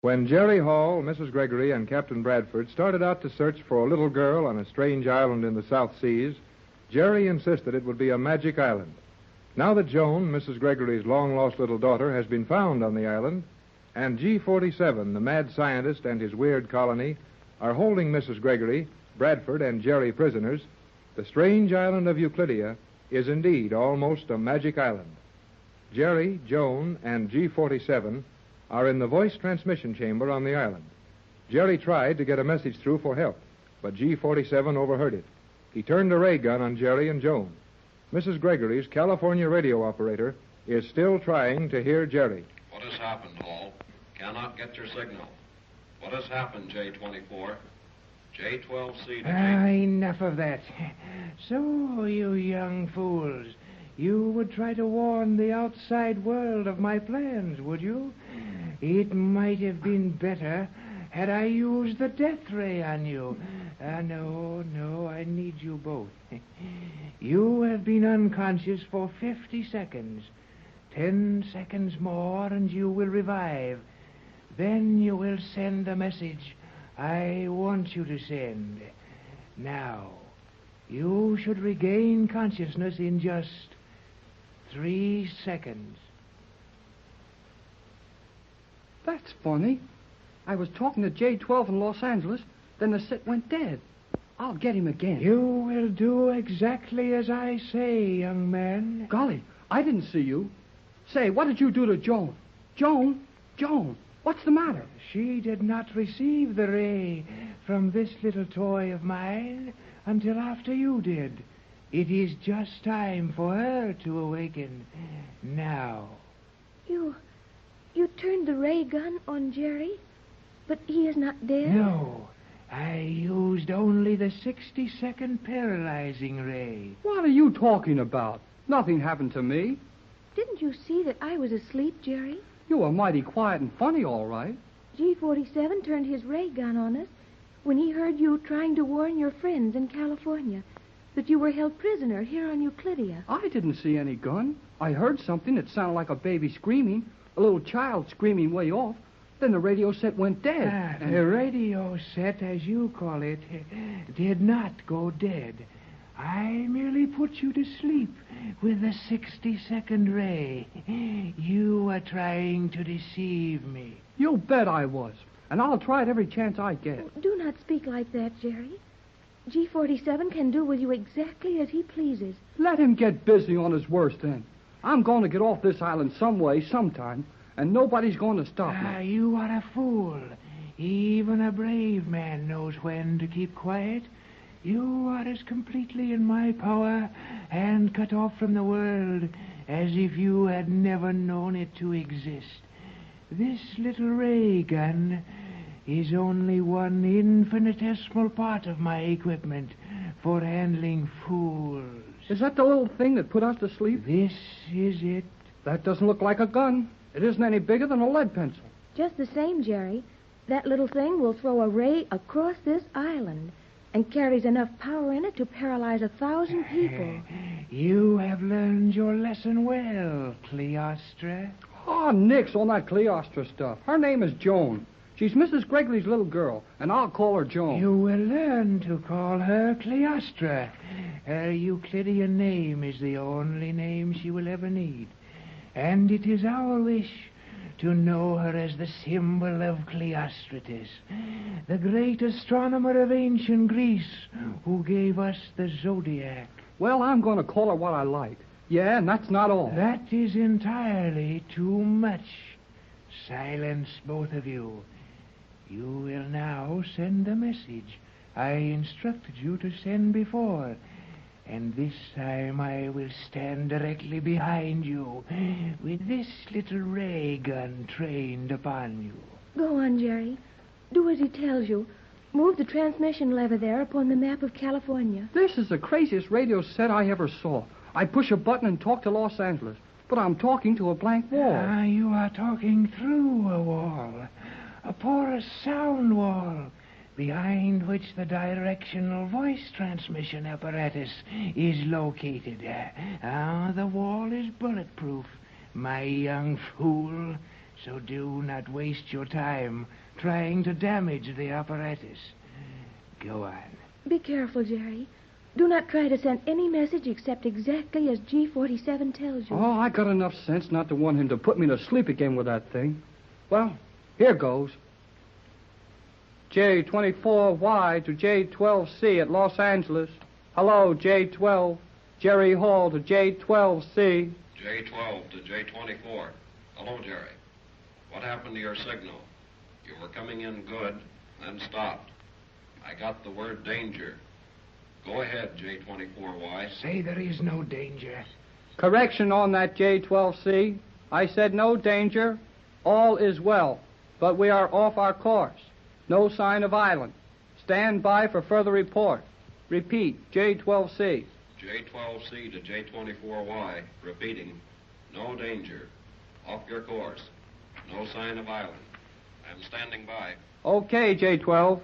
When Jerry Hall, Mrs. Gregory, and Captain Bradford started out to search for a little girl on a strange island in the South Seas, Jerry insisted it would be a magic island. Now that Joan, Mrs. Gregory's long-lost little daughter, has been found on the island, and G-47, the mad scientist, and his weird colony are holding Mrs. Gregory, Bradford, and Jerry prisoners, the strange island of Euclidia is indeed almost a magic island. Jerry, Joan, and G-47 are in the voice transmission chamber on the island. Jerry tried to get a message through for help, but G-47 overheard it. He turned a ray gun on Jerry and Joan. Mrs. Gregory's California radio operator is still trying to hear Jerry. What has happened, Hall? Cannot get your signal. What has happened, J-24? J-12C to Enough of that. So, you young fools, you would try to warn the outside world of my plans, would you? It might have been better had I used the death ray on you. No, I need you both. You have been unconscious for 50 seconds. 10 seconds more and you will revive. Then you will send a message I want you to send. Now, you should regain consciousness in just 3 seconds. That's funny. I was talking to J-12 in Los Angeles, then the set went dead. I'll get him again. You will do exactly as I say, young man. Golly, I didn't see you. Say, what did you do to Joan? Joan, what's the matter? She did not receive the ray from this little toy of mine until after you did. It is just time for her to awaken. Now. You turned the ray gun on Jerry, but he is not dead? No. I used only the 60-second paralyzing ray. What are you talking about? Nothing happened to me. Didn't you see that I was asleep, Jerry? You were mighty quiet and funny, all right. G-47 turned his ray gun on us when he heard you trying to warn your friends in California that you were held prisoner here on Euclidia. I didn't see any gun. I heard something that sounded like a baby screaming, a little child screaming way off. Then the radio set went dead. The radio set, as you call it, did not go dead. I merely put you to sleep with the 60-second ray. You were trying to deceive me. You bet I was. And I'll try it every chance I get. Oh, do not speak like that, Jerry. G-47 can do with you exactly as he pleases. Let him get busy on his worst then. I'm going to get off this island some way, sometime, and nobody's going to stop me. You are a fool. Even a brave man knows when to keep quiet. You are as completely in my power and cut off from the world as if you had never known it to exist. This little ray gun is only one infinitesimal part of my equipment for handling fools. Is that the little thing that put us to sleep? This is it. That doesn't look like a gun. It isn't any bigger than a lead pencil. Just the same, Jerry. That little thing will throw a ray across this island and carries enough power in it to paralyze 1,000 people. You have learned your lesson well, Cleostra. Oh, nix on that Cleostra stuff. Her name is Joan. She's Mrs. Gregory's little girl, and I'll call her Joan. You will learn to call her Cleostra. Her Euclidean name is the only name she will ever need. And it is our wish to know her as the symbol of Cleostratus, the great astronomer of ancient Greece who gave us the zodiac. Well, I'm going to call her what I like. Yeah, and that's not all. That is entirely too much. Silence, both of you. You will now send the message I instructed you to send before. And this time I will stand directly behind you with this little ray gun trained upon you. Go on, Jerry. Do as he tells you. Move the transmission lever there upon the map of California. This is the craziest radio set I ever saw. I push a button and talk to Los Angeles, but I'm talking to a blank wall. You are talking through a wall, a porous sound wall, behind which the directional voice transmission apparatus is located. The wall is bulletproof, my young fool. So do not waste your time trying to damage the apparatus. Go on. Be careful, Jerry. Do not try to send any message except exactly as G47 tells you. Oh, I got enough sense not to want him to put me to sleep again with that thing. Well, here goes. J24Y to J12C at Los Angeles. Hello, J12. Jerry Hall to J12C. J12 to J24. Hello, Jerry. What happened to your signal? You were coming in good, then stopped. I got the word danger. Go ahead, J24Y. Say there is no danger. Correction on that, J12C. I said no danger. All is well. But we are off our course. No sign of island. Stand by for further report. Repeat, J12C. J12C to J24Y. Repeating. No danger. Off your course. No sign of island. I'm standing by. Okay, J12.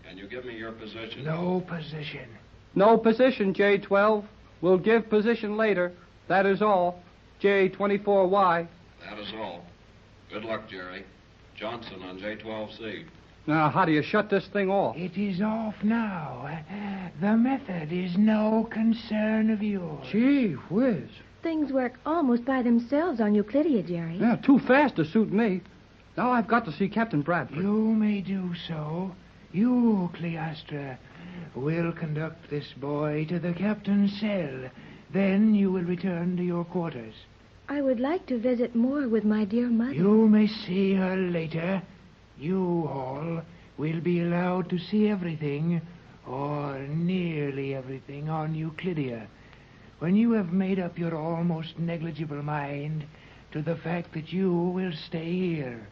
Can you give me your position? No position. No position, J12. We'll give position later. That is all. J24Y. That is all. Good luck, Jerry. Johnson on J12C. Now, how do you shut this thing off? It is off now. The method is no concern of yours. Gee whiz. Things work almost by themselves on Euclidia, Jerry. Yeah, too fast to suit me. Now I've got to see Captain Bradford. You may do so. You, Cleostra, will conduct this boy to the captain's cell. Then you will return to your quarters. I would like to visit more with my dear mother. You may see her later. You, Hall, will be allowed to see everything, or nearly everything, on Euclidia. When you have made up your almost negligible mind to the fact that you will stay here,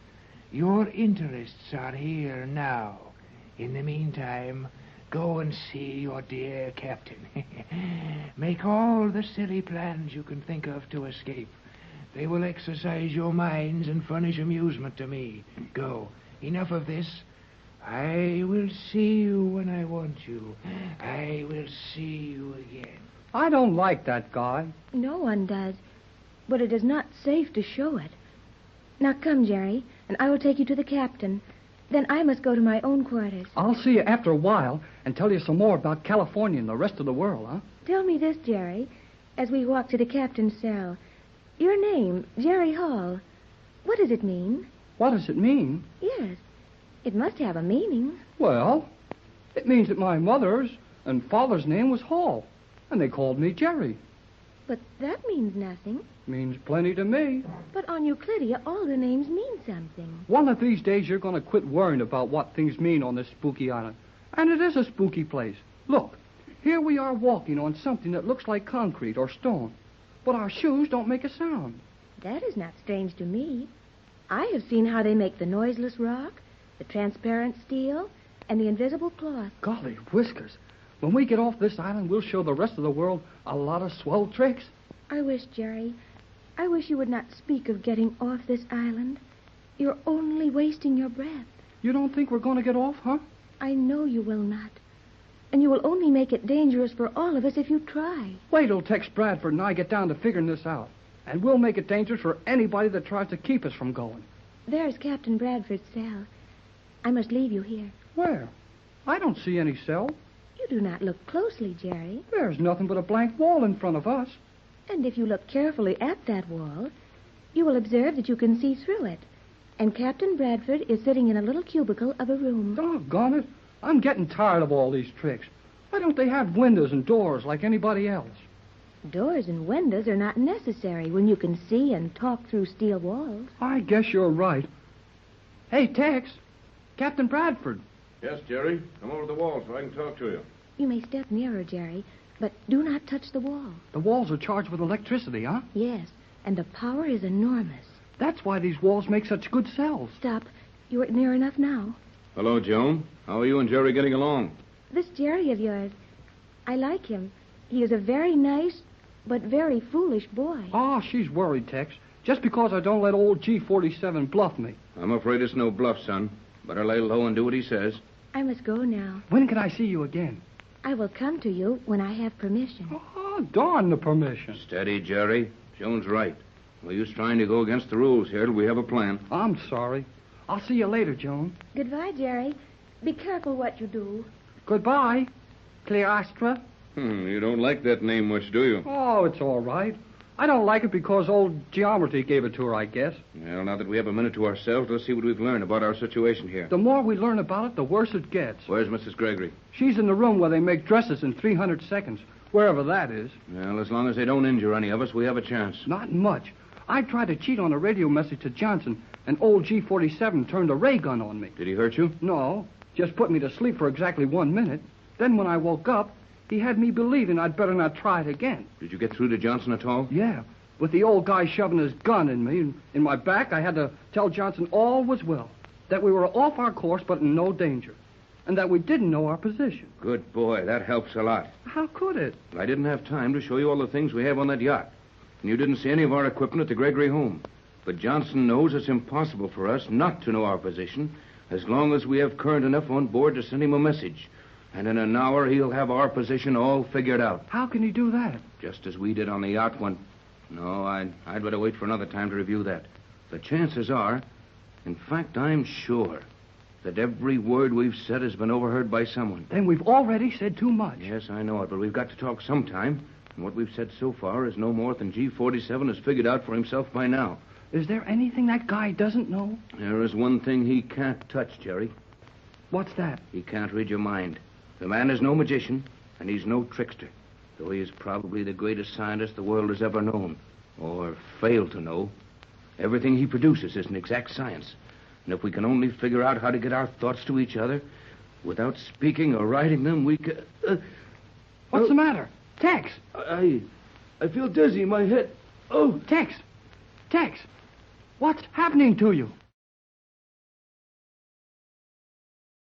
your interests are here now. In the meantime, go and see your dear captain. Make all the silly plans you can think of to escape. They will exercise your minds and furnish amusement to me. Go. Enough of this. I will see you when I want you. I will see you again. I don't like that guy. No one does. But it is not safe to show it. Now come, Jerry, and I will take you to the captain. Then I must go to my own quarters. I'll see you after a while and tell you some more about California and the rest of the world, huh? Tell me this, Jerry, as we walk to the captain's cell. Your name, Jerry Hall, what does it mean? What does it mean? Yes, it must have a meaning. Well, it means that my mother's and father's name was Hall, and they called me Jerry. But that means nothing. Means plenty to me. But on Euclidia, all the names mean something. One of these days, you're going to quit worrying about what things mean on this spooky island. And it is a spooky place. Look, here we are walking on something that looks like concrete or stone. But our shoes don't make a sound. That is not strange to me. I have seen how they make the noiseless rock, the transparent steel, and the invisible cloth. Golly whiskers. When we get off this island, we'll show the rest of the world a lot of swell tricks. I wish, Jerry, I wish you would not speak of getting off this island. You're only wasting your breath. You don't think we're going to get off, huh? I know you will not. And you will only make it dangerous for all of us if you try. Wait till Tex Bradford and I get down to figuring this out. And we'll make it dangerous for anybody that tries to keep us from going. There's Captain Bradford's cell. I must leave you here. Where? I don't see any cell. You do not look closely, Jerry. There's nothing but a blank wall in front of us. And if you look carefully at that wall, you will observe that you can see through it. And Captain Bradford is sitting in a little cubicle of a room. Doggone it. I'm getting tired of all these tricks. Why don't they have windows and doors like anybody else? Doors and windows are not necessary when you can see and talk through steel walls. I guess you're right. Hey, Tex. Captain Bradford. Yes, Jerry. Come over to the wall so I can talk to you. You may step nearer, Jerry, but do not touch the wall. The walls are charged with electricity, huh? Yes, and the power is enormous. That's why these walls make such good cells. Stop. You are near enough now. Hello, Joan. How are you and Jerry getting along? This Jerry of yours, I like him. He is a very nice, but very foolish boy. Oh, she's worried, Tex. Just because I don't let old G47 bluff me. I'm afraid it's no bluff, son. Better lay low and do what he says. I must go now. When can I see you again? I will come to you when I have permission. Oh, darn the permission. Steady, Jerry. Joan's right. No use trying to go against the rules here till we have a plan. I'm sorry. I'll see you later, Joan. Goodbye, Jerry. Be careful what you do. Goodbye, Cleostra. You don't like that name much, do you? Oh, it's all right. I don't like it because old Geometry gave it to her, I guess. Well, now that we have a minute to ourselves, let's see what we've learned about our situation here. The more we learn about it, the worse it gets. Where's Mrs. Gregory? She's in the room where they make dresses in 300 seconds, wherever that is. Well, as long as they don't injure any of us, we have a chance. Not much. I tried to cheat on a radio message to Johnson, and old G-47 turned a ray gun on me. Did he hurt you? No, just put me to sleep for exactly 1 minute. Then when I woke up, he had me believing I'd better not try it again. Did you get through to Johnson at all? Yeah, with the old guy shoving his gun in me, and in my back, I had to tell Johnson all was well, that we were off our course but in no danger, and that we didn't know our position. Good boy. That helps a lot. How could it? I didn't have time to show you all the things we have on that yacht. And you didn't see any of our equipment at the Gregory home. But Johnson knows it's impossible for us not to know our position as long as we have current enough on board to send him a message. And in an hour, he'll have our position all figured out. How can he do that? Just as we did on the yacht when... No, I'd better wait for another time to review that. The chances are, in fact, I'm sure, that every word we've said has been overheard by someone. Then we've already said too much. Yes, I know it, but we've got to talk sometime. And what we've said so far is no more than G-47 has figured out for himself by now. Is there anything that guy doesn't know? There is one thing he can't touch, Jerry. What's that? He can't read your mind. The man is no magician, and he's no trickster, though he is probably the greatest scientist the world has ever known, or failed to know. Everything he produces is an exact science, and if we can only figure out how to get our thoughts to each other, without speaking or writing them, we can... What's the matter? Tex! I feel dizzy. My head... Tex! What's happening to you?